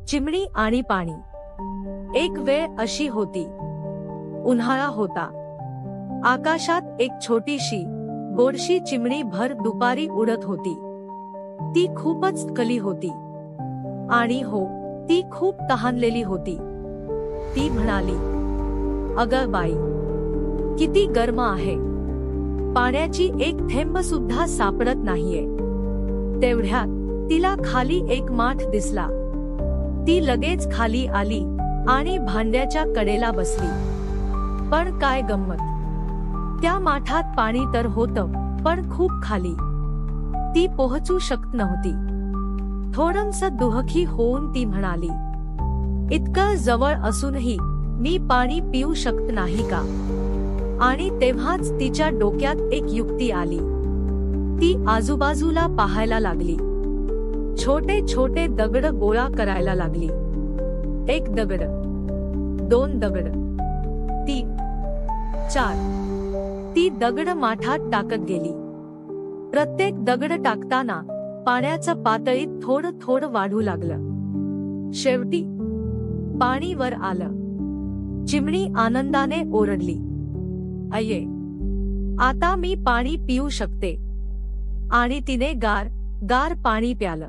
चिमणी आणि पाणी। एक वेळ अशी होती, उन्हाळा होता। आकाशात एक छोटीशी गोडशी चिमणी भर दुपारी उडत होती। ती खूपच कली होती आणि हो, ती खूप तहानलेली होती। ती म्हणाली, "अगं बाई, किती गरम आहे, पाण्याची एक थेंब सुद्धा सापडत नाहीये." तेवढ्यात तिला खाली एक माठ दिसला। ती लगेच खाली आली आणि भांड्याच्या कडेला बसली। पण काय गंमत, त्या माठात पाणी तर होतं, पण खूप खाली। ती पोहोचू शकत नव्हती। थोडंसं दुःखी होऊन ती म्हणाली, "इतकं जवळ असूनही मी पाणी पिऊ शकत नाही का?" आणि तेव्हाच तिच्या डोक्यात एक युक्ती आली। ती आजूबाजूला पाहायला लागली। छोटे छोटे दगड गोळा करायला लागली। 1 दगड, 2 दगड, 3, 4। ती दगड माठात टाकत गेली। प्रत्येक दगड टाकताना पाण्याचं पातळीत थोडं थोडं वाढू लागलं। शेवटी पाणी वर आलं। चिमणी आनंदाने ओरडली, "अये, आता मी पाणी पिऊ शकते." आणि तिने गार गार पाणी प्यालं।